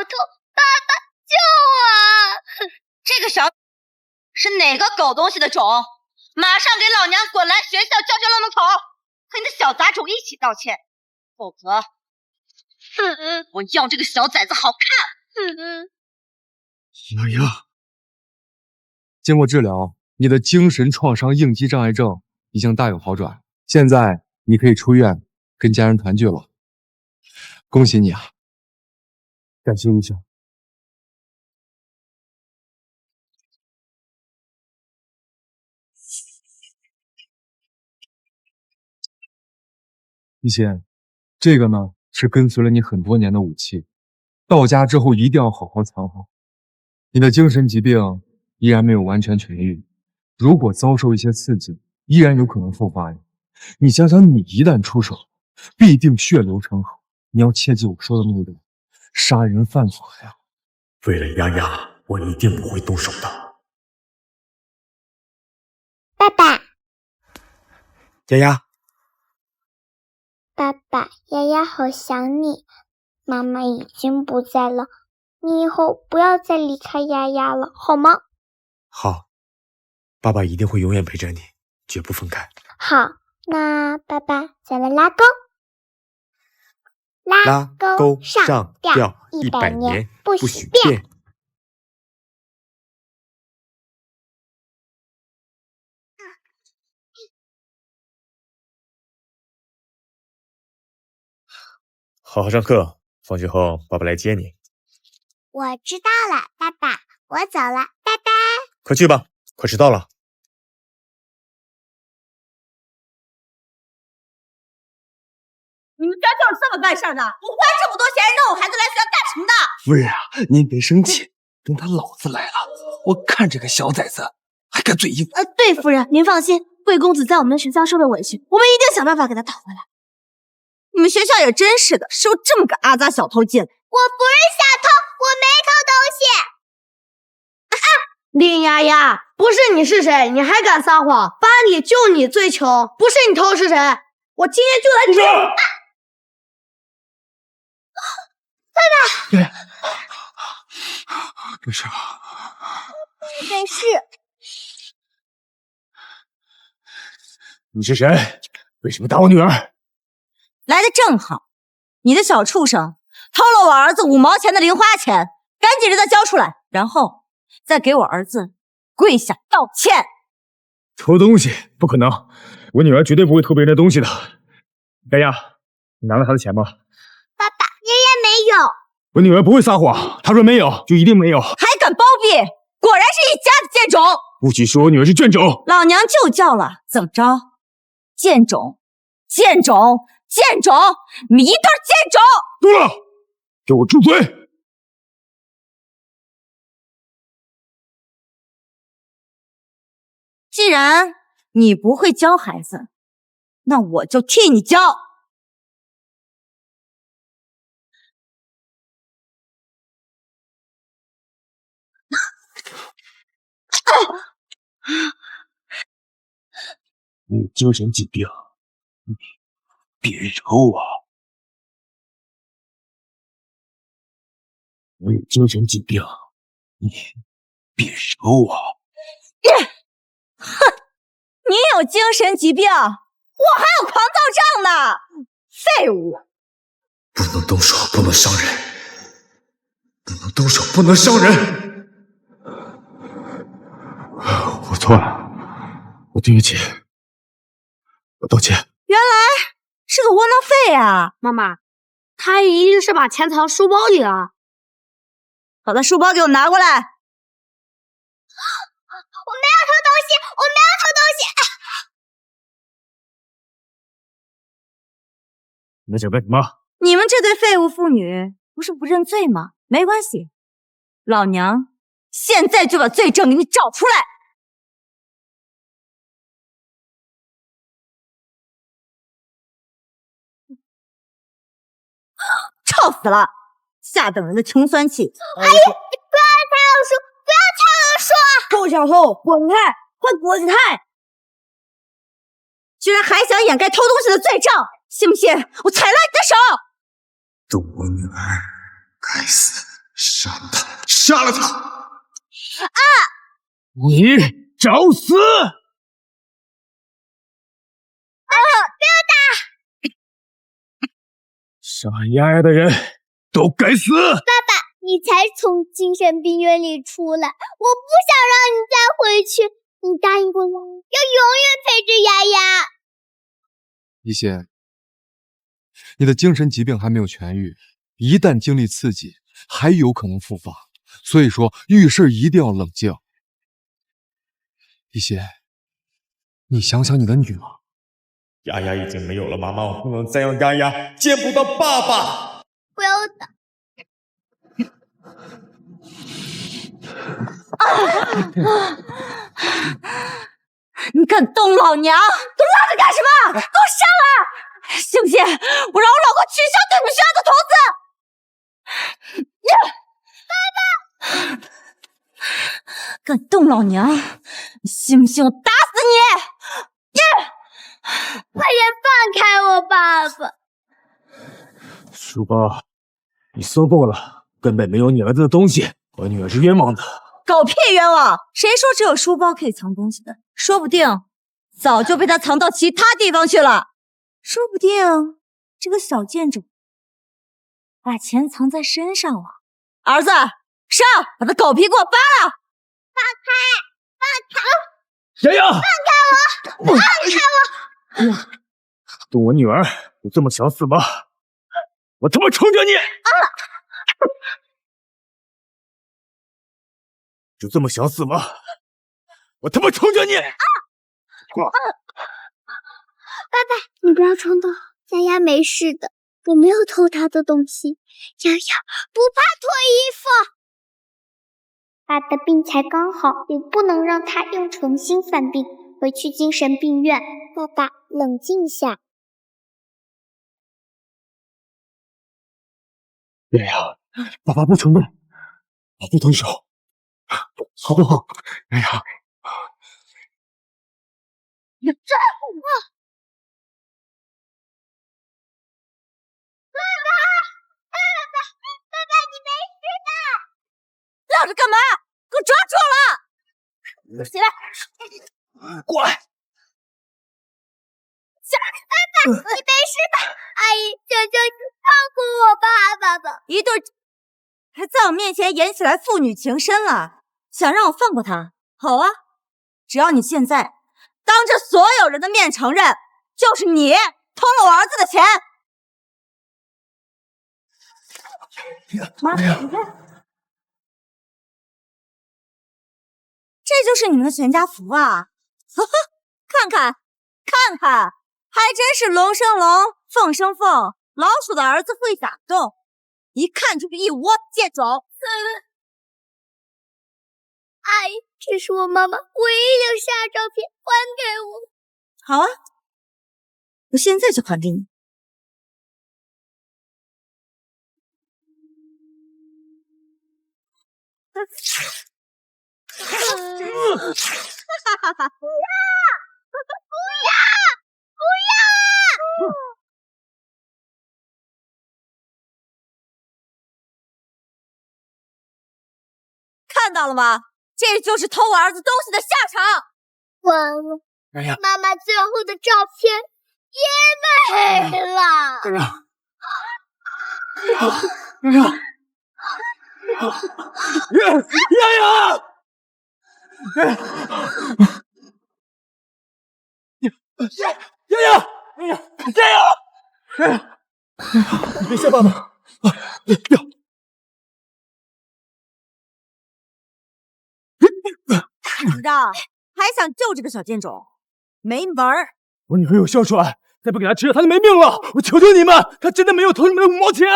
头，爸爸救我！这个小是哪个狗东西的种？马上给老娘滚来学校教老门口，和你的小杂种一起道歉，否则，我要这个小崽子好看！丫丫，经过治疗，你的精神创伤应激障碍症已经大有好转，现在你可以出院跟家人团聚了。恭喜你啊！感谢医生。一贤，这个呢是跟随了你很多年的武器，到家之后一定要好好藏好。你的精神疾病依然没有完全痊愈，如果遭受一些刺激，依然有可能复发呀。你想想，你一旦出手，必定血流成河。你要切记我说的那个，杀人犯法呀。为了丫丫，我一定不会动手的。爸爸，丫丫，爸爸，丫丫好想你，妈妈已经不在了，你以后不要再离开丫丫了，好吗？好，爸爸一定会永远陪着你，绝不分开。好，那爸爸再来拉钩。拉钩上吊100年不许变。好好上课，放学后爸爸来接你。我知道了，爸爸，我走了，拜拜。快去吧，快迟到了。你们家就是这么办事的？不花这么多钱让我孩子来学校干什么的？夫人啊，您别生气，等他老子来了，我看这个小崽子还敢嘴硬。对，夫人，您放心，贵公子在我们学校受了委屈，我们一定想办法给他讨回来。你们学校也真是的，收这么个阿杂小偷进来。我不是小偷，我没偷东西。林丫丫，不是你是谁？你还敢撒谎？班里就你最穷，不是你偷是谁？我今天就来追你！对，没事吧？没事。你是谁？为什么打我女儿？来的正好，你的小畜生偷了我儿子5毛钱的零花钱，赶紧让他交出来，然后再给我儿子跪下道歉。偷东西？不可能，我女儿绝对不会偷别人的东西的。丫丫，你拿了她的钱吗？爸爸，丫丫没有。我女儿不会撒谎，她说没有就一定没有。还敢包庇，果然是一家子贱种！不许说我女儿是贱种！老娘就叫了，怎么着？贱种，贱种，贱种！你们一对贱种！够了，给我住嘴！既然你不会教孩子，那我就替你教。你有精神疾病，你别惹我！我有精神疾病，你别惹我！哼，你有精神疾病，我还有狂躁症呢！废物！不能动手，不能伤人，不能动手，不能伤人。我错了，我对不起，我道歉。原来是个窝囊废啊！妈妈，他一定是把钱藏书包里了。把他书包给我拿过来！我没有偷东西，我没有偷东西。你们想干什么？你们这对废物妇女不是不认罪吗？没关系，老娘现在就把罪证给你找出来！臭死了！下等人的穷酸气！阿姨，不要拆我书，不要拆我书！臭小偷，滚开！快滚开！居然还想掩盖偷东西的罪证，信不信我踩烂你的手？动我女儿，该死！杀了他！杀了他！啊！你找死！杀丫丫的人都该死！你才从精神病院里出来，我不想让你再回去。你答应过我，要永远陪着丫丫。一些，你的精神疾病还没有痊愈，一旦经历刺激，还有可能复发。所以说，遇事一定要冷静。一些，你想想你的女儿。丫丫已经没有了妈妈，我不能再让丫丫见不到爸爸。不要打！你敢动老娘，都拉着干什么？给我上来！信不信我让我老公取消对你们学校的投资？爸爸，敢动老娘，你信不信我打死你？快点放开我，爸爸！书包，你说过了，根本没有你儿子的东西，我女儿是冤枉的。狗屁冤枉！谁说只有书包可以藏东西的？说不定早就被他藏到其他地方去了。说不定这个小贱种把钱藏在身上了。儿子，上，把他狗皮给我扒了！丫丫，放开我！放开我！动我女儿，你这么想死吗？我他妈冲着你！就这么想死吗？我他妈冲着你！爸爸，你不要冲动，丫丫没事的，我没有偷她的东西。丫丫不怕脱衣服。爸的病才刚好，也不能让他又重新犯病，回去精神病院。爸爸，冷静下。丫丫，爸爸不承认，我不动手，好不好？丫丫，你在乎我？爸爸，你没事的？撂着干嘛？给我抓住了！起来！过来！爸爸，你没事吧？阿姨，求求你放过我吧，爸爸！一对还在我面前演起来父女情深了，想让我放过他？好啊，只要你现在当着所有人的面承认，就是你偷了我儿子的钱。妈，你看，这就是你们的全家福啊！呵呵，看看，看看，还真是龙生龙，凤生凤，老鼠的儿子会打洞，一看就是一窝贱种。阿姨，这是我妈妈唯一留下的照片，还给我。好啊，我现在就还给你。不要！看到了吗？这就是偷我儿子东西的下场。完了，丫丫，妈妈最后的照片也没了。丫丫，丫丫，丫丫！丫丫，你别吓爸爸！不要！怎么着？还想救这个小贱种？没门儿！我女儿有哮喘，再不给她吃药，她就没命了！我求求你们，她真的没有偷你们的5毛钱！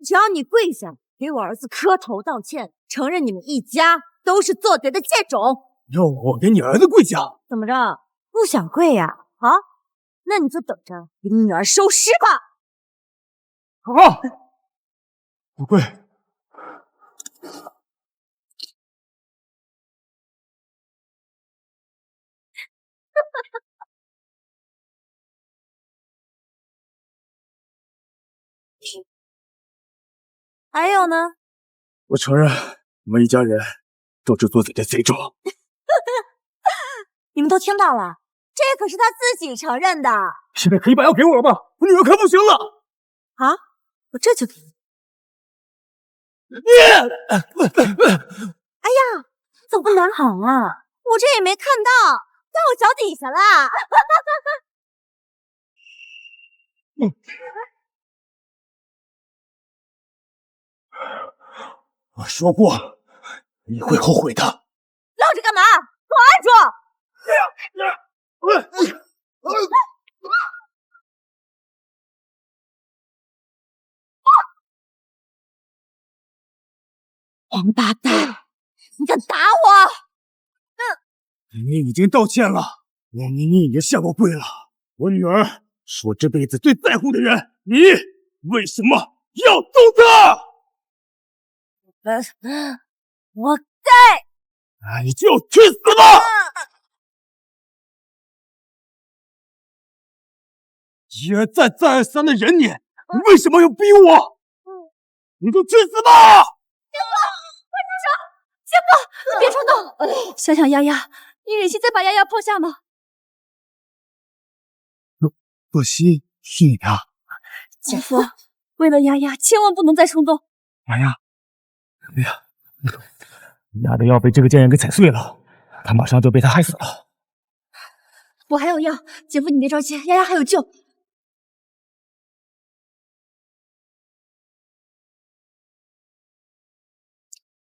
只要你跪下，给我儿子磕头道歉，承认你们一家都是做贼的贱种。要我给你儿子跪下？怎么着？不想跪呀？啊？那你就等着给你女儿收尸吧！好，不跪。还有呢？我承认，我们一家人都是做贼的贼种。你们都听到了，这可是他自己承认的。现在可以把药给我了吗？我女儿快不行了。啊，我这就给你。哎呀，怎么不拿好啊？我这也没看到，到我脚底下啦。我说过，你会后悔的。愣着干嘛？给我按住！王八蛋，你敢打我！你已经道歉了，你已经下过跪了。我女儿是我这辈子最在乎的人，你为什么要动她？我你就去死吧！一而再再而三的忍你，你为什么要逼我？你就去死吧！姐夫，别冲动！想想丫丫，你忍心再把丫丫抛下吗？若曦是你啊，姐夫，为了丫丫，千万不能再冲动。丫丫，哎呀，丫的药被这个贱人给踩碎了，他马上就被他害死了。我还有药，姐夫你别着急，丫丫还有救。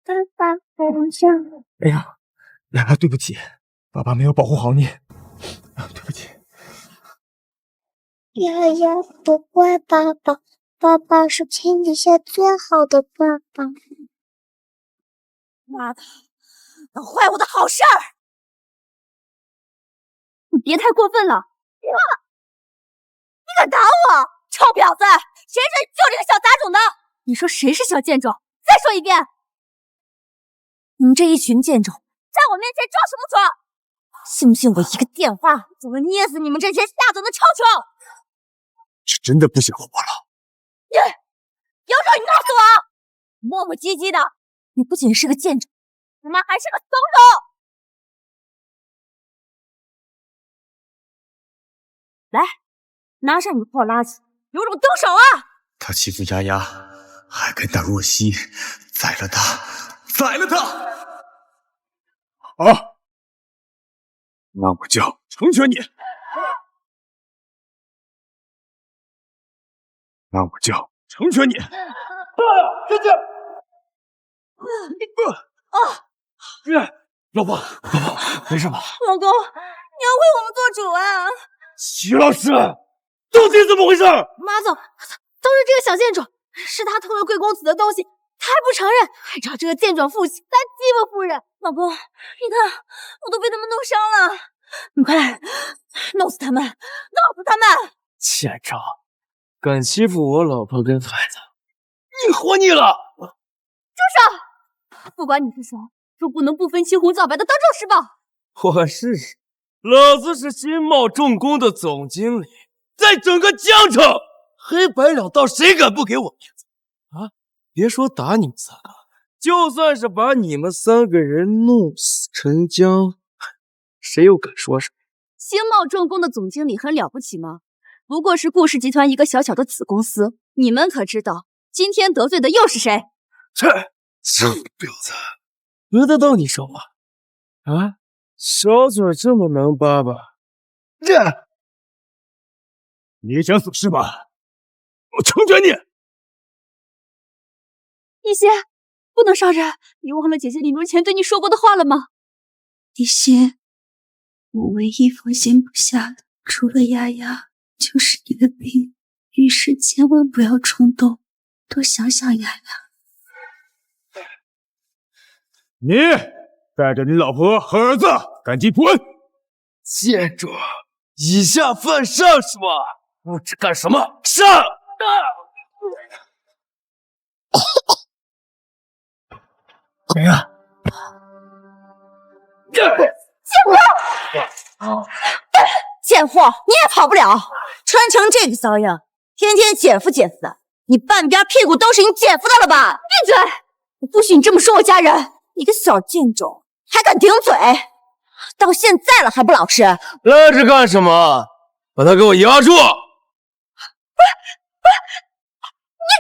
爸爸，我想。哎呀，丫丫，对不起，爸爸没有保护好你，对不起。丫丫不怪爸爸，爸爸是天底下最好的爸爸。妈的，能坏我的好事儿！你别太过分了！你敢打我，臭婊子！谁说你就这个小杂种的？你说谁是小贱种？再说一遍！你们这一群贱种，在我面前装什么装？信不信我一个电话就能捏死你们这些下等的臭虫？是真的不想活了。有种你告诉我！磨磨唧唧的，你不仅是个贱种，他妈还是个怂种！来，拿上你的破垃圾，有种动手啊！他欺负丫丫，还跟大若曦宰了他，宰了他！好，那我就成全你。那我就成全你。这这。老婆，没事吧？老公，你要为我们做主啊！徐老师，到底怎么回事？马总，都是这个小贱种，是他偷了贵公子的东西，他还不承认，还找这个贱种父亲来欺负夫人。老公，你看，我都被他们弄伤了，你快弄死他们，弄死他们！贱招，敢欺负我老婆跟孩子，你活腻了！住手！不管你是谁，都不能不分青红皂白的当众施暴。我是谁？老子是新茂重工的总经理，在整个江城黑白两道，谁敢不给我面子啊？别说打你们三个，就算是把你们三个人弄死沉江，谁又敢说什么？新茂重工的总经理很了不起吗？不过是顾氏集团一个小小的子公司，你们可知道今天得罪的又是谁？这婊子，轮得到你说话啊？小嘴这么能叭叭，你想死是吧？我成全你。一心，不能伤人，你忘了姐姐临终前对你说过的话了吗？一心，我唯一放心不下的，除了丫丫，就是你的病。遇事千万不要冲动，多想想丫丫。你带着你老婆和儿子赶紧滚！贱种，以下犯上是吗？不知干什么？上！谁呀？贱货，你也跑不了！穿成这个骚样，天天姐夫姐夫的，你半边屁股都是你姐夫的了吧？闭嘴！我不许你这么说我家人！你个小贱种，还敢顶嘴！到现在了还不老实？愣着干什么？把他给我压住！你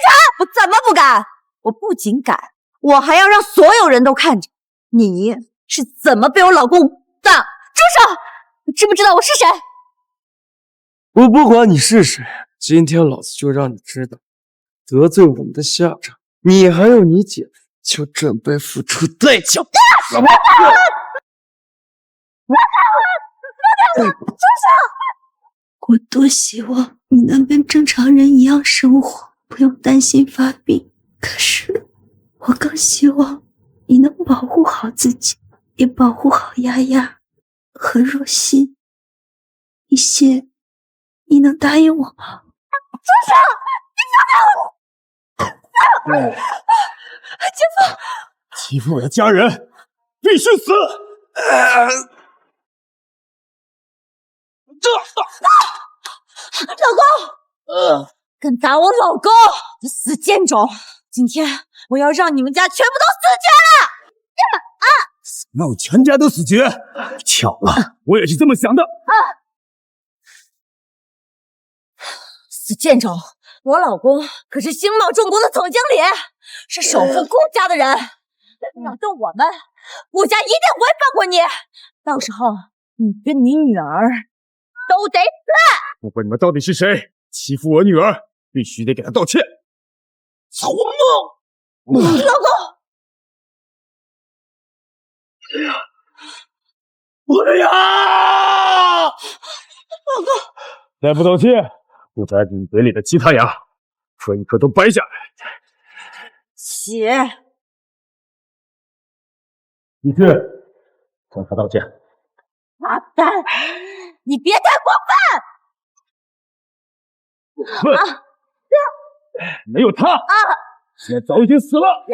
敢？我怎么不敢？我不仅敢，我还要让所有人都看着你是怎么被我老公的！住手！你知不知道我是谁？我不管你是谁，今天老子就让你知道，得罪我们的下场，你还有你姐就准备付出代价。什么？我多希望你能跟正常人一样生活，不用担心发病。可是，我更希望你能保护好自己，也保护好丫丫和若曦。一些，你能答应我吗？住手！你放开我！姐夫，欺负我的家人，必须死！老公，敢打我老公的死贱种！今天我要让你们家全部都死绝了！那我全家都死绝！巧了，我也是这么想的。死贱种！我老公可是星茂重工的总经理，是守护顾家的人。扰动我们，顾家一定不会放过你。到时候你跟你女儿都得死！不管你们到底是谁，欺负我女儿，必须得给她道歉。做梦！老公，我的牙！老公，再不道歉，我摘你嘴里的其他牙，这一颗都掰下来。血！你去向他道歉。妈蛋！你别太过分！没有他，现在早已经死了。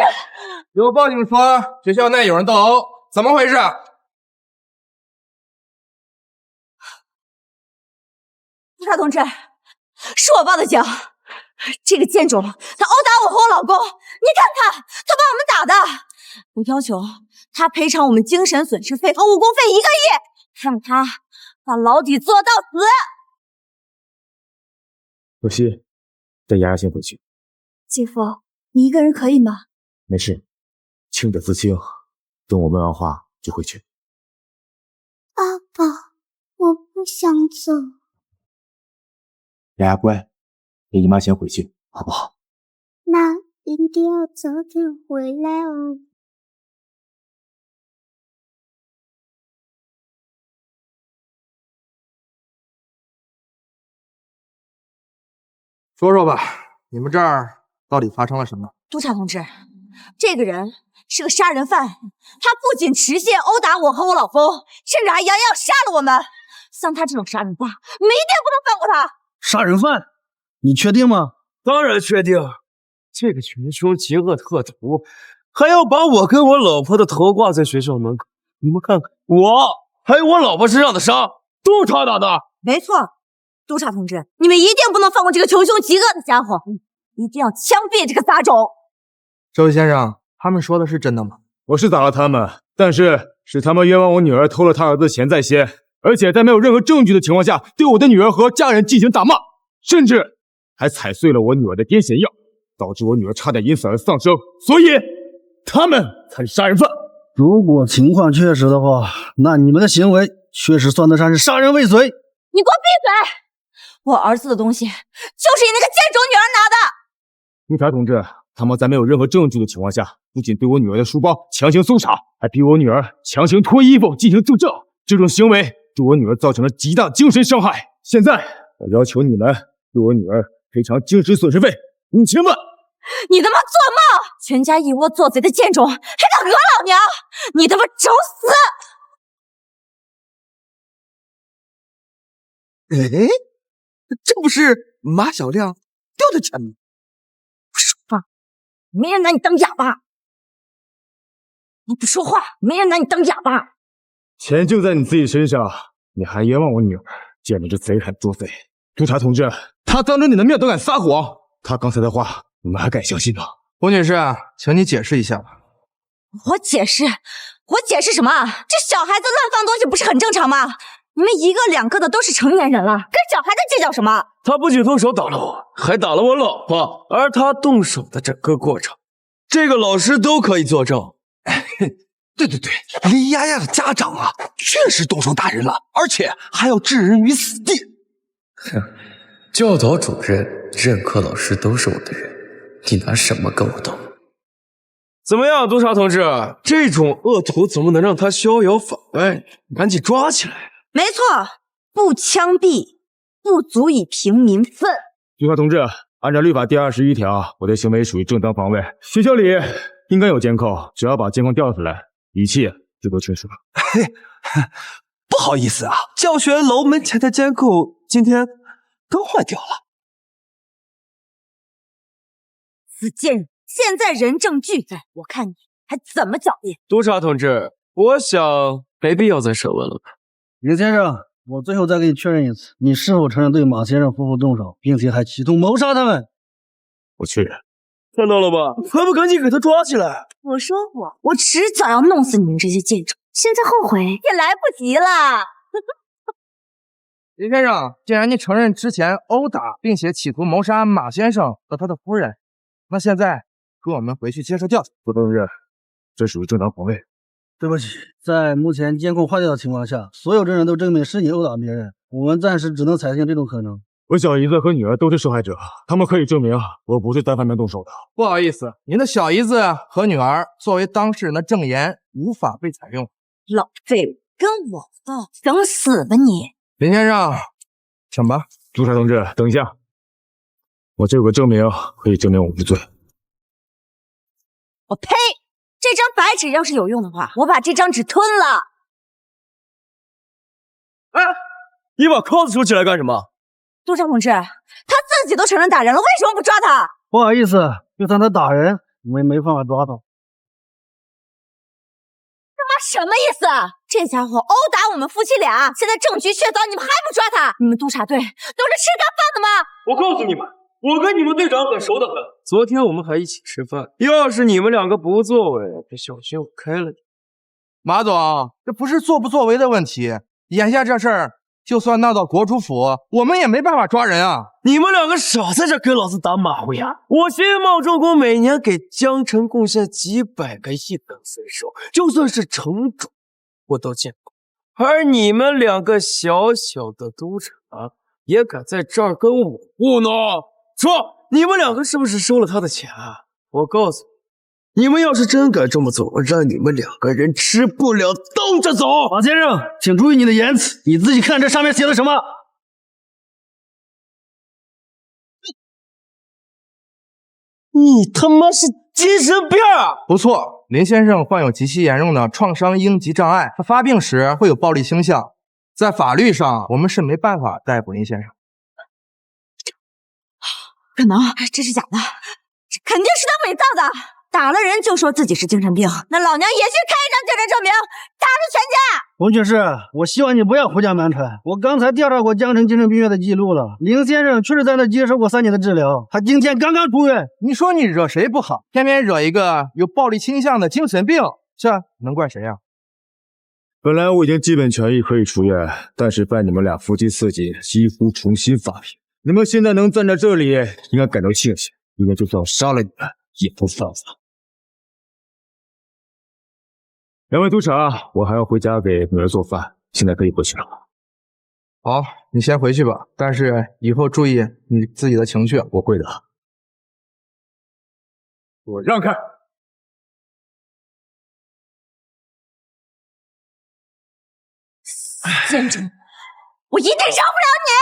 有报警说学校内有人斗殴，怎么回事？警察同志，是我报的警。这个贱种，他殴打我和我老公，你看看，他把我们打的。我要求他赔偿我们精神损失费和误工费1个亿，让他把牢底坐到死。若曦，带丫丫先回去。姐夫，你一个人可以吗？没事，清者自清。等我问完话就回去。爸爸，我不想走。丫丫乖，陪姨妈先回去，好不好？那一定要早点回来哦。说说吧，你们这儿到底发生了什么？督察同志，这个人是个杀人犯，他不仅持械殴打我和我老公，甚至还扬要杀了我们。像他这种杀人犯，我们一定不能放过他。杀人犯？你确定吗？当然确定。这个穷凶极恶特徒，还要把我跟我老婆的头挂在学校门口。你们看看，我还有我老婆身上的伤，都是他打的。没错，督察同志，你们一定不能放过这个穷凶极恶的家伙，一定要枪毙这个杂种。这位先生，他们说的是真的吗？我是打了他们，但是他们冤枉我女儿偷了他儿子的钱在先，而且在没有任何证据的情况下，对我的女儿和家人进行打骂，甚至还踩碎了我女儿的癫痫药，导致我女儿差点因此而丧生，所以他们才是杀人犯。如果情况确实的话，那你们的行为确实算得上是杀人未遂。你给我闭嘴！我儿子的东西就是你那个贱种女儿拿的。警察同志，他们在没有任何证据的情况下，不仅对我女儿的书包强行搜查，还逼我女儿强行脱衣服进行作证，这种行为对我女儿造成了极大精神伤害。现在我要求你们对我女儿赔偿精神损失费5000万。你他妈做梦！全家一窝做贼的贱种，还敢讹老娘！你他妈找死！哎，这不是马小亮掉的钱吗？说话，没人拿你当哑巴！你不说话，没人拿你当哑巴！钱就在你自己身上，你还冤枉我女儿，简直是贼喊捉贼！督察同志，他当着你的面都敢撒谎，他刚才的话你们还敢相信吗？胡女士，请你解释一下吧。我解释什么？这小孩子乱放东西不是很正常吗？你们一个两个的都是成年人了，跟小孩子计较什么？他不仅动手打了我，还打了我老婆。而他动手的整个过程，这个老师都可以作证。对，李丫丫的家长啊，确实动手打人了，而且还要置人于死地。哼，教导主任、任课老师都是我的人，你拿什么跟我斗？怎么样，督察同志？这种恶徒怎么能让他逍遥法外？赶紧抓起来！没错，不枪毙不足以平民愤。督察同志，按照律法第21条，我的行为属于正当防卫。学校里应该有监控，只要把监控调出来，一切就都确实了。不好意思啊，教学楼门前的监控今天更换掉了。死贱人，现在人证俱在，我看你还怎么狡辩？督察同志，我想没必要再审问了吧？林先生，我最后再给你确认一次，你是否承认对马先生夫妇动手，并且还企图谋杀他们？我确认。看到了吧？还不赶紧给他抓起来！我说过，我迟早要弄死你们这些贱种，现在后悔也来不及了。林先生，既然您承认之前殴打并且企图谋杀马先生和他的夫人，那现在跟我们回去接受调查。不同意，这属于正当防卫。对不起，在目前监控坏掉的情况下，所有证人都证明是你殴打别人，我们暂时只能采信这种可能。我小姨子和女儿都是受害者，他们可以证明我不是单方面动手的。不好意思，您的小姨子和女儿作为当事人的证言无法被采用。老废物，跟我斗，想死吧你！林先生，请吧。督察同志，等一下，我这有个证明可以证明我无罪。我呸！这张白纸要是有用的话，我把这张纸吞了。哎，你把铐子收起来干什么？督察同志，他自己都承认打人了，为什么不抓他？不好意思，就算他打人，我们也没办法抓他。他妈什么意思？这家伙殴打我们夫妻俩，现在证据确凿，你们还不抓他？你们督察队都是吃干饭的吗？我告诉你们，我跟你们队长很熟得很，昨天我们还一起吃饭。要是你们两个不作为，这小心我开了你。马总，这不是作不作为的问题，眼下这事儿就算闹到国主府，我们也没办法抓人啊！你们两个少在这跟老子打马虎眼！我新茂重工每年给江城贡献几百个亿的税收，就算是城主我都见过。而你们两个小小的督察，也敢在这儿跟我糊弄？说你们两个是不是收了他的钱啊？我告诉你，你们要是真敢这么做，我让你们两个人吃不了兜着走。马先生，请注意你的言辞，你自己看这上面写的什么？你他妈是精神病啊！不错，林先生患有极其严重的创伤应激障碍，他发病时会有暴力倾向，在法律上我们是没办法逮捕林先生。不可能，这是假的，这肯定是他伪造的。打了人就说自己是精神病，那老娘也去开一张精神证明，打了全家。洪女士，我希望你不要胡搅蛮缠。我刚才调查过江城精神病院的记录了，林先生确实在那接受过3年的治疗，他今天刚刚出院。你说你惹谁不好，偏偏惹一个有暴力倾向的精神病，这能怪谁啊？本来我已经基本痊愈可以出院，但是拜你们俩夫妻刺激，几乎重新发病。你们现在能站在这里，应该感到庆幸，因为就算我杀了你们，也不放过。两位督察，我还要回家给女儿做饭，现在可以回去了。好，你先回去吧，但是以后注意你自己的情绪。我会的。我让开！贱种，我一定饶不了你！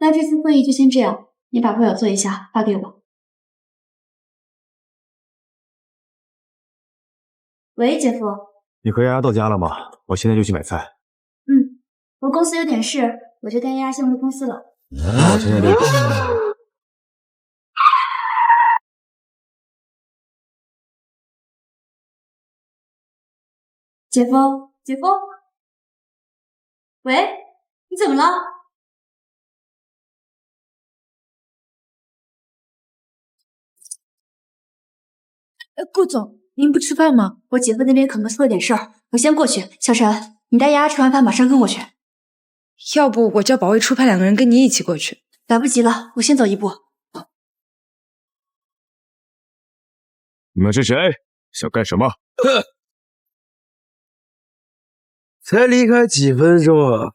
那这次会议就先这样，你把会表做一下，发给我。喂，姐夫。你和丫丫到家了吗？我现在就去买菜。我公司有点事，我就带丫丫先回公司了。我现在就走。姐夫，姐夫，喂，你怎么了？顾总，您不吃饭吗？我姐夫那边可能出了点事儿，我先过去。小陈，你带丫丫吃完饭马上跟过去。要不我叫保卫出派2个人跟你一起过去。来不及了，我先走一步。你们是谁？想干什么？哼！才离开几分钟啊，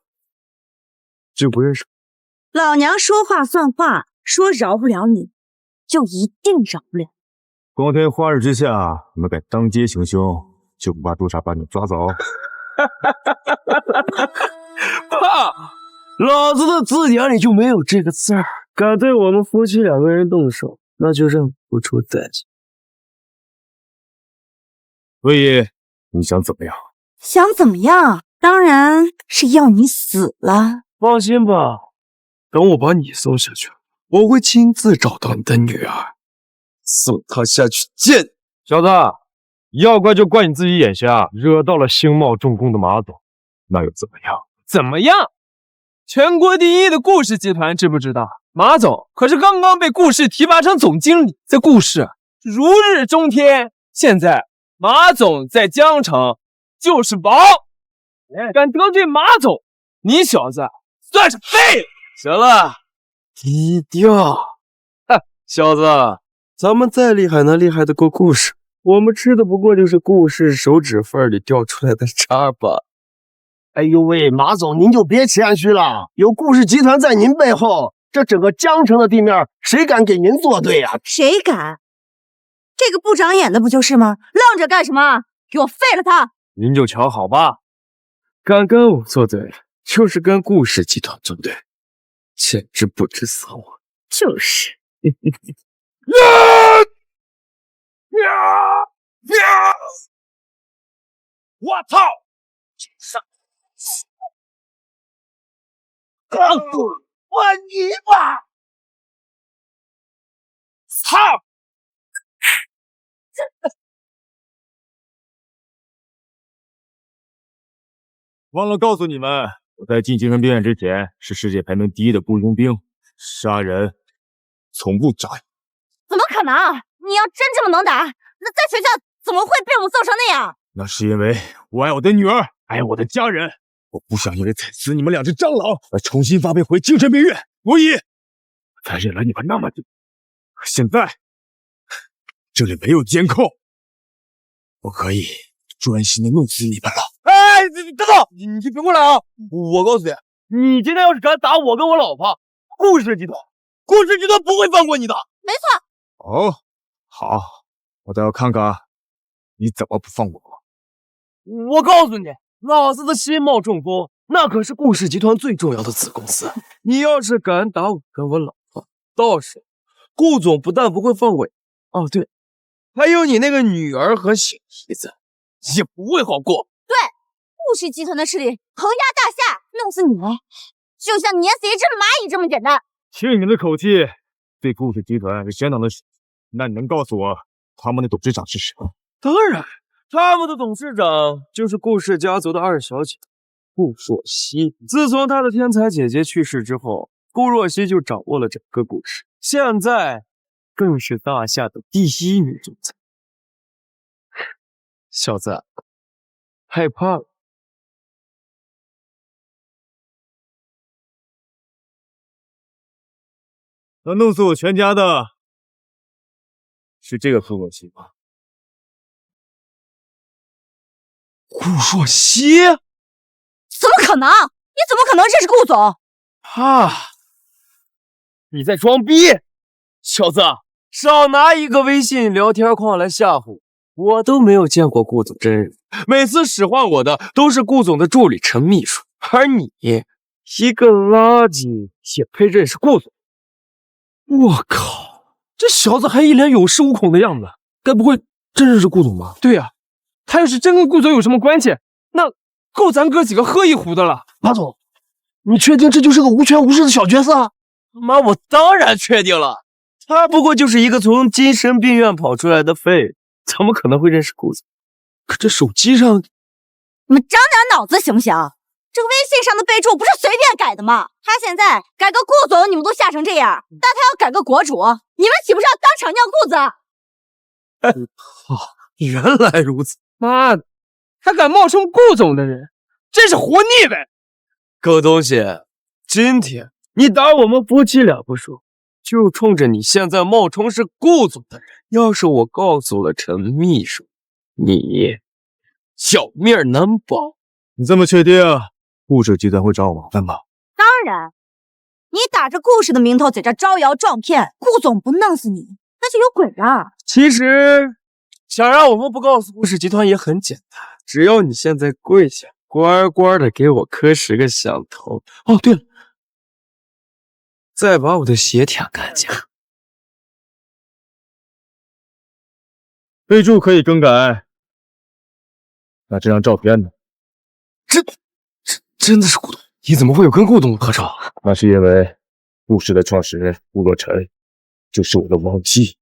就不认识？老娘说话算话，说饶不了你，就一定饶不了。光天化日之下，你们敢当街行凶，就不怕督察把你抓走？怕！老子的字典里就没有这个字儿。敢对我们夫妻2个人动手，那就认不出代价。所以你想怎么样？想怎么样？当然是要你死了。放心吧，等我把你送下去，我会亲自找到你的女儿，送她下去见。小子，要怪就怪你自己眼瞎，惹到了星茂重工的马总，那又怎么样？怎么样？全国第一的顾氏集团知不知道？马总可是刚刚被顾氏提拔成总经理，在顾氏如日中天。现在马总在江城就是宝，敢得罪马总，你小子算是废了。行了，低调。哼，小子，咱们再厉害能厉害得过顾氏？我们吃的不过就是顾氏手指缝里掉出来的渣吧。哎呦喂，马总您就别谦虚了，有顾氏集团在您背后，这整个江城的地面谁敢给您作对呀？谁敢？这个不长眼的不就是吗？愣着干什么？给我废了他！您就瞧好吧，敢跟我作对，就是跟顾氏集团作对，简直不知死活。就是。我操！上！我尼玛！操！忘了告诉你们，我在进精神病院之前是世界排名第1的雇佣兵，杀人从不眨眼。怎么可能？你要真这么能打，那在学校怎么会被我们揍成那样？那是因为我爱我的女儿，爱我的家人，我不想因为踩死你们2只蟑螂而重新发配回精神病院，所以才忍了你们那么久。现在这里没有监控，我可以专心的弄死你们了。哎，等等，你别过来啊！我告诉你，你今天要是敢打我跟我老婆，顾氏集团不会放过你的。没错。哦，好，我倒要看看你怎么不放过我。我告诉你，老子的新茂重工那可是顾氏集团最重要的子公司。你要是敢打我跟我老婆，到时顾总不但不会放过你，哦对，还有你那个女儿和小姨子也不会好过。对，顾氏集团的势力横压大夏，弄死你们就像碾死一只蚂蚁这么简单。听你们的口气，对顾氏集团是相当的熟。那你能告诉我他们的董事长是谁吗？当然，他们的董事长就是顾氏家族的2小姐顾若曦。自从她的天才姐姐去世之后，顾若曦就掌握了整个顾氏，现在更是大夏的第1女总裁。小子，害怕了？那弄死我全家的是这个顾若曦吗？顾若曦？怎么可能？你怎么可能认识顾总？你在装逼！小子，少拿一个微信聊天框来吓唬我！都没有见过顾总真人，每次使唤我的都是顾总的助理陈秘书，而你一个垃圾也配认识顾总？我靠，这小子还一脸有恃无恐的样子，该不会真认识顾总吧？对呀，他要是真跟顾总有什么关系，那够咱哥几个喝一壶的了。马总，你确定这就是个无权无势的小角色？妈，我当然确定了，他不过就是一个从精神病院跑出来的废，怎么可能会认识顾总？可这手机上，你们长点脑子行不行？这个微信上的备注不是随便改的吗？他现在改个顾总，你们都吓成这样，但他要改个国主，你们岂不是要当场尿裤子？原来如此！妈的，还敢冒充顾总的人，真是活腻歪！狗东西，今天你打我们夫妻俩不说，就冲着你现在冒充是顾总的人，要是我告诉了陈秘书，你小命难保。你这么确定顾氏集团会找我麻烦吗？当然，你打着顾氏的名头在这招摇撞骗，顾总不弄死你，那就有鬼了。其实想让我们不告诉顾氏集团也很简单，只要你现在跪下，乖乖的给我磕10个响头。哦，对了，再把我的血舔干净。备注可以更改。那这张照片呢？真的是顾董？你怎么会有跟顾董的合照？那是因为顾氏的创始人顾若尘就是我的亡妻。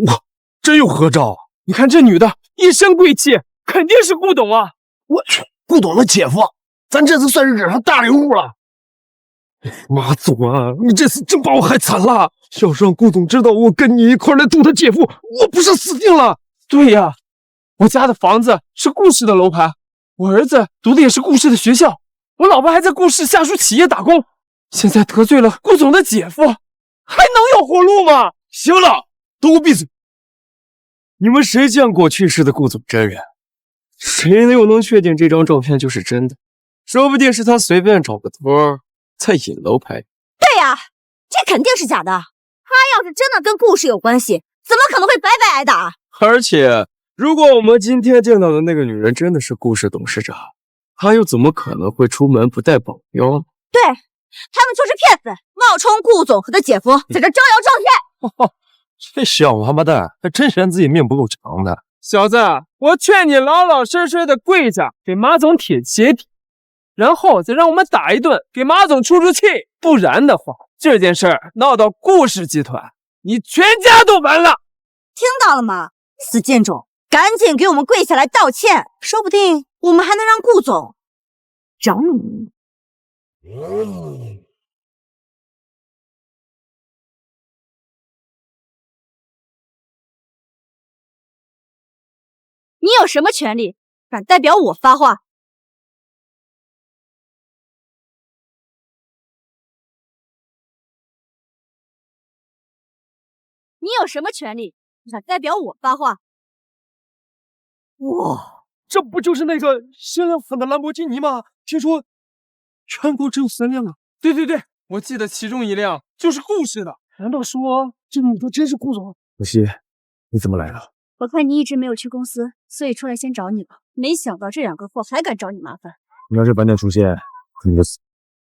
哇，真有合照啊！你看这女的一身贵气，肯定是顾董啊！我去，顾董的姐夫，咱这次算是惹上大人物了。马总啊，你这次真把我害惨了！要是让顾总知道我跟你一块来渡他姐夫，我不是死定了？对呀，我家的房子是顾氏的楼盘，我儿子读的也是顾氏的学校，我老婆还在顾氏下属企业打工。现在得罪了顾总的姐夫，还能有活路吗？行了，都给我闭嘴！你们谁见过去世的顾总真人？谁又能确定这张照片就是真的？说不定是他随便找个托在引楼拍。对呀，这肯定是假的。他要是真的跟顾氏有关系，怎么可能会白白挨打？而且，如果我们今天见到的那个女人真的是顾氏董事长，她又怎么可能会出门不带保镖呢？对，他们就是骗子，冒充顾总和他姐夫在这招摇撞骗。这小王八蛋还真嫌自己命不够长呢。小子，我劝你老老实实的跪下给马总舔鞋底，然后再让我们打一顿，给马总出气。不然的话，这件事儿闹到顾氏集团，你全家都完了。听到了吗？死贱种，赶紧给我们跪下来道歉，说不定我们还能让顾总找你。你有什么权利敢代表我发话？你有什么权利敢代表我发话？哇，这不就是那个限量版的兰博基尼吗？听说全国只有3辆啊！对对对，我记得其中一辆就是顾氏的。难道说这女的真是顾总？可惜，你怎么来了？我看你一直没有去公司，所以出来先找你了。没想到这2个货还敢找你麻烦。你要是晚点出现，你就死。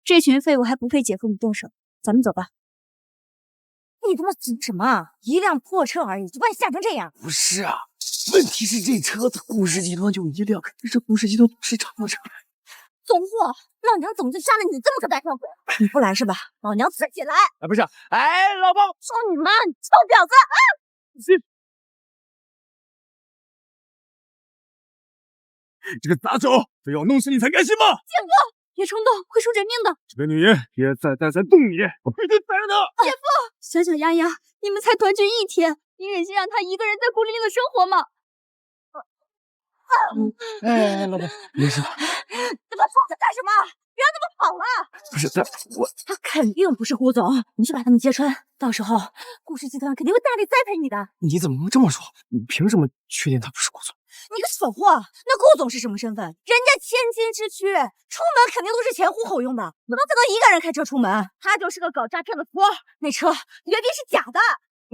这群废物还不配姐夫你动手，咱们走吧。你他妈急什么？一辆破车而已，就把你吓成这样？不是啊，问题是这车子顾氏集团就1辆，这是顾氏集团董事长的车。怂货，老娘怎么就杀了你这么个大跳鬼？你不来是吧？老娘自己来。哎，不是，哎，老婆，操你妈！你臭婊子！啊！这个杂种，非要弄死你才甘心吗？姐夫，别冲动，会出人命的。这个女人别再动你，我必须宰了她！姐夫，小小丫丫，你们才团聚1天，你忍心让她一个人在孤零零的生活吗？哎，老婆，没事。他妈跑着干什么？别让他们跑了！不是他肯定不是顾总，你去把他们揭穿，到时候顾氏集团肯定会大力栽培你的。你怎么能这么说？你凭什么确定他不是顾总？你个蠢货！那顾总是什么身份？人家千金之躯，出门肯定都是前呼后拥的，怎么可能一个人开车出门？他就是个搞诈骗的托，那车绝对是假的。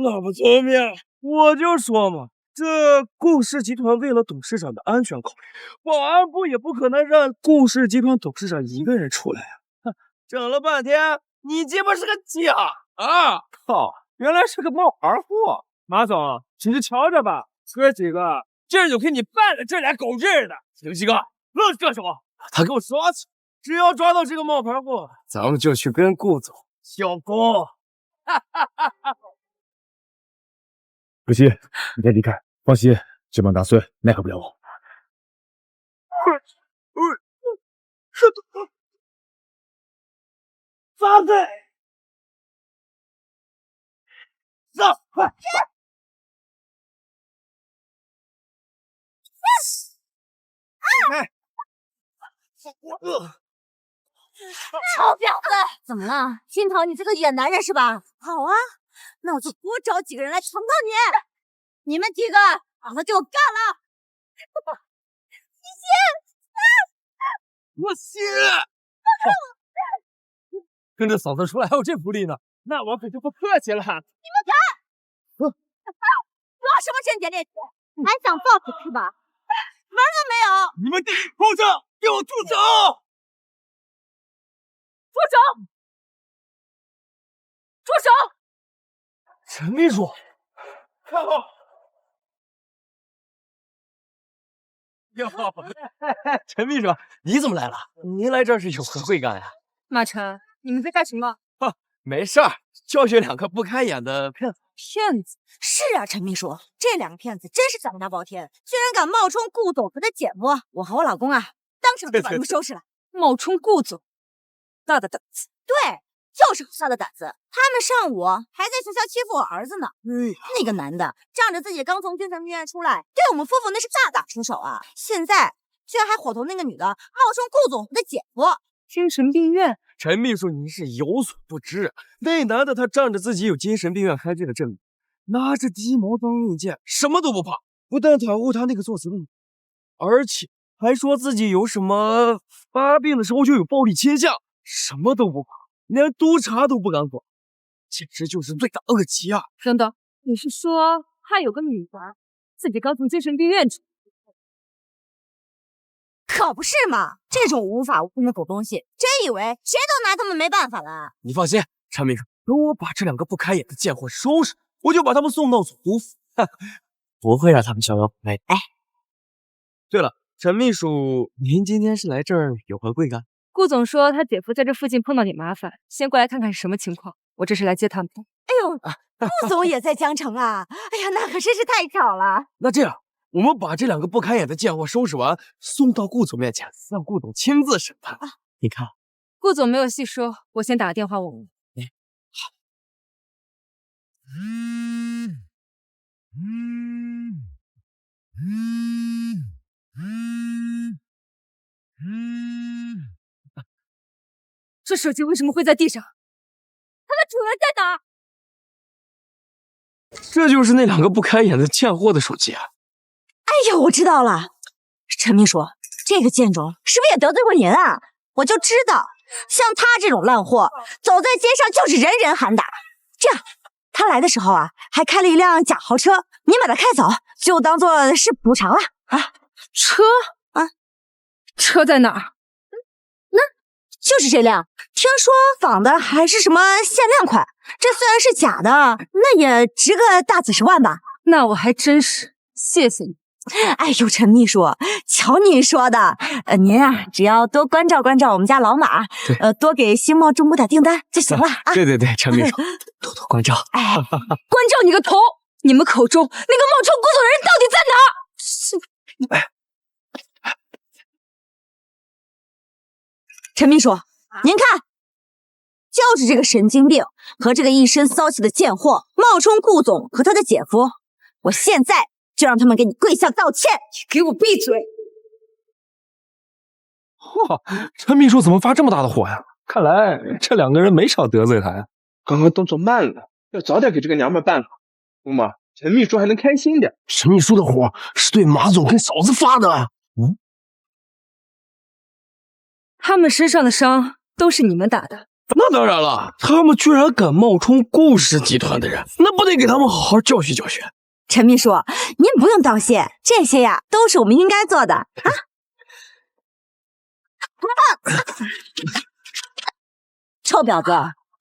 老婆聪明，我就说嘛。这顾氏集团为了董事长的安全考虑，保安部也不可能让顾氏集团董事长一个人出来啊！整了半天，你鸡巴是个假啊！靠，原来是个冒牌货！马总，你就瞧着吧，哥几个今儿就给你办了这俩狗日的！刘七哥，愣是干什么？他给我抓起来！只要抓到这个冒牌货，咱们就去跟顾总小功！哈哈哈哈！可惜，你先离开。放心，这帮杂碎奈何不了我。杂碎，走，快！臭婊子，怎么了？心疼你这个野男人是吧？好啊，那我就多找几个人来捅捅你。你们几个好好给我干了！我信。跟着嫂子出来还有这福利呢，那我可就不客气了。你们敢？装什么贞洁烈气？还想报复是吧？门都没有！你们畜生，给我住手！住手！住手！陈秘书，看好。哟，陈秘书，你怎么来了？您来这儿是有何贵干呀？马晨，你们在干什么？没事儿，教训2个不开眼的骗子。骗子？是啊，陈秘书，这2个骗子真是胆大包天，居然敢冒充顾总和他姐夫。我和我老公啊，当场就把他们收拾了。冒充顾总，大的胆子。对，就是大的胆子。他们上午还在学校欺负我儿子呢。那个男的仗着自己刚从精神病院出来，对我们夫妇那是大打出手啊！现在居然还伙同那个女的冒充顾总和他姐夫。精神病院？陈秘书，您是有所不知，那男的他仗着自己有精神病院开证的证明，拿着鸡毛当令箭，什么都不怕。不但袒护他那个作死的女，而且还说自己有什么发病的时候就有暴力倾向，什么都不怕，连督察都不敢管，简直就是罪大恶极啊！等等，你是说他有个女儿，自己刚从精神病院出？可不是嘛！这种无法无天的狗东西，真以为谁都拿他们没办法了？你放心，陈秘书，等我把这2个不开眼的贱货收拾，我就把他们送到总督府，不会让他们逍遥法外的。哎，对了，陈秘书，您今天是来这儿有何贵干？顾总说他姐夫在这附近碰到点麻烦，先过来看看是什么情况。我这是来接他们的。哎呦，顾总也在江城啊！哎呀，那可真是太巧了。那这样，我们把这2个不开眼的贱货收拾完，送到顾总面前，让顾总亲自审判。你看，顾总没有细说，我先打个电话问问。好。这手机为什么会在地上？它的主人在哪？这就是那2个不开眼的贱货的手机啊！哎呀，我知道了，陈秘书，这个贱种是不是也得罪过您啊？我就知道，像他这种烂货，走在街上就是人人喊打。这样，他来的时候啊，还开了一辆假豪车，您把他开走，就当做是补偿了啊。车啊，车在哪儿？那就是这辆，听说仿的还是什么限量款，这虽然是假的，那也值个大几十万吧。那我还真是谢谢你。哎呦，陈秘书，瞧您说的，您啊，只要多关照关照我们家老马，多给星茂中补点订单就行了啊。对，陈秘书，多多关照。哎，关照你个头！你们口中那个冒充顾总的人到底在哪儿？是。陈秘书，您看，就是这个神经病和这个一身骚气的贱货冒充顾总和他的姐夫，我现在就让他们给你跪下道歉！你给我闭嘴！嚯，陈秘书怎么发这么大的火呀？看来这2个人没少得罪他呀。刚刚动作慢了，要早点给这个娘们办好，那么陈秘书还能开心点。陈秘书的火是对马总跟嫂子发的。他们身上的伤都是你们打的。那当然了，他们居然敢冒充顾氏集团的人，那不得给他们好好教训教训。陈秘书，您不用道谢，这些呀都是我们应该做的啊。臭婊子，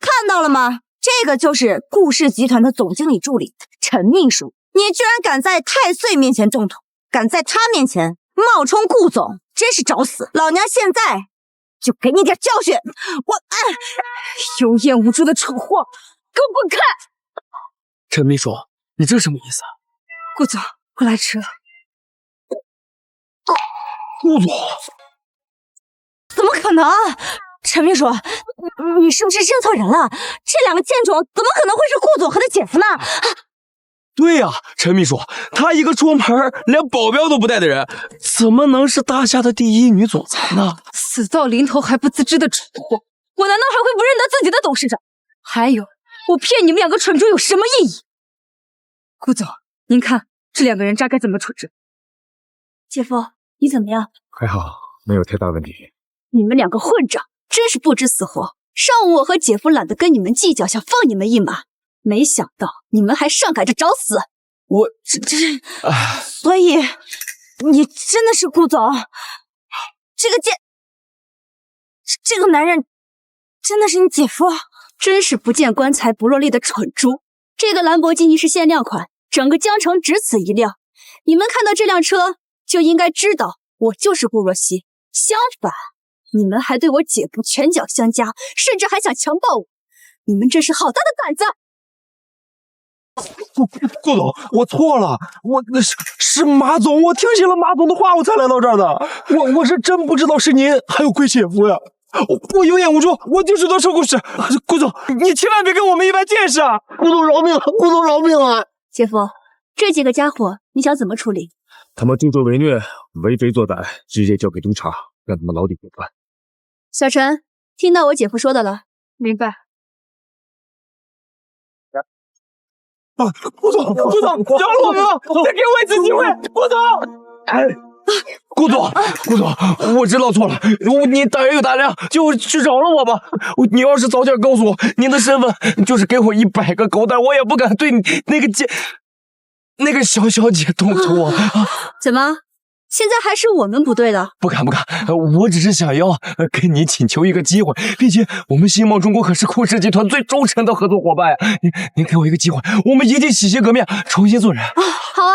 看到了吗？这个就是顾氏集团的总经理助理陈秘书，你居然敢在太岁面前动土，敢在他面前冒充顾总，真是找死！老娘现在就给你点教训！我有眼无珠的蠢货，给我滚开！陈秘书，你这什么意思啊？顾总，我来迟了。顾总，怎么可能？陈秘书，你是不是认错人了？这2个贱种怎么可能会是顾总和他姐夫呢？对呀，陈秘书，她一个出门连保镖都不带的人，怎么能是大夏的第一女总裁呢？死到临头还不自知的蠢货，我难道还会不认得自己的董事长？还有，我骗你们两个蠢猪有什么意义？顾总，您看这两个人渣该怎么处置？姐夫，你怎么样？还好，没有太大问题。你们两个混账，真是不知死活！上午我和姐夫懒得跟你们计较，想放你们一马，没想到你们还上赶着找死！我所以你真的是顾总？这个男人真的是你姐夫？真是不见棺材不落泪的蠢猪！这个兰博基尼是限量款，整个江城只此一辆。你们看到这辆车就应该知道我就是顾若曦。相反，你们还对我姐夫拳脚相加，甚至还想强暴我，你们真是好大的胆子！顾总，我错了，是马总，我听信了马总的话，我才来到这儿的。我是真不知道是您还有贵姐夫呀！我有眼无珠，我就是多说故事。顾总，你千万别跟我们一般见识啊！顾总饶命！顾总饶命啊！姐夫，这几个家伙你想怎么处理？他们助纣为虐，为非作歹，直接交给督察，让他们牢底过关。小陈，听到我姐夫说的了？明白。顾总，饶了我们吧！再给我一次机会，顾总！顾总，我知道错了，你大人有大量，就去饶了我吧。你要是早点告诉我您的身份，就是给我100个狗蛋，我也不敢对你那个小小姐动手啊！怎么，现在还是我们不对了？不敢，我只是想要跟你请求一个机会，毕竟我们新茂中国可是顾氏集团最忠诚的合作伙伴呀！您给我一个机会，我们一定洗心革面，重新做人。好啊，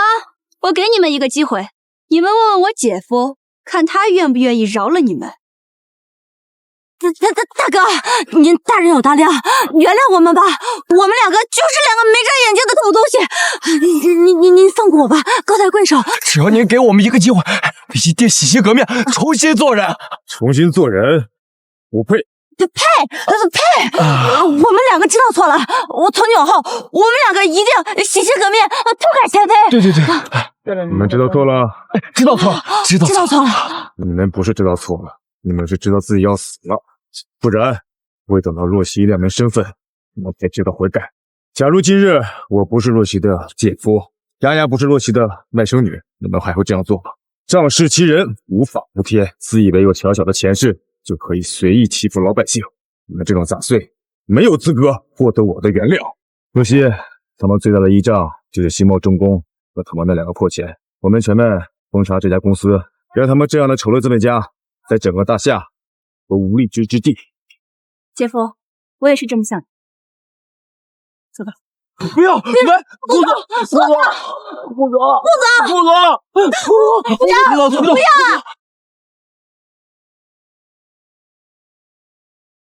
我给你们一个机会，你们问问我姐夫，看他愿不愿意饶了你们。大哥，您大人有大量，原谅我们吧，我们两个就是两个没长眼睛的狗东西，您放过我吧，高抬贵手。只要您给我们一个机会，一定洗心革面，重新做人。重新做人，我配。配！我们两个知道错了，我从今往后，我们两个一定洗心革面，不改前非。对，你们知道错了，知道错了。你们不是知道错了，你们是知道自己要死了，不然不会等到若曦亮明身份，你们才知道悔改。假如今日我不是若曦的姐夫，丫丫不是若曦的外甥女，你们还会这样做吗？仗势欺人，无法无天，自以为有小小的权势就可以随意欺负老百姓，你们这种杂碎没有资格获得我的原谅。若曦，他们最大的依仗就是新茂重工和他们那2个破钱，我们全面封杀这家公司，让他们这样的丑陋资本家在整个大夏都无立足之地。姐夫，我也是这么想的。走吧。不要！顾总！不要！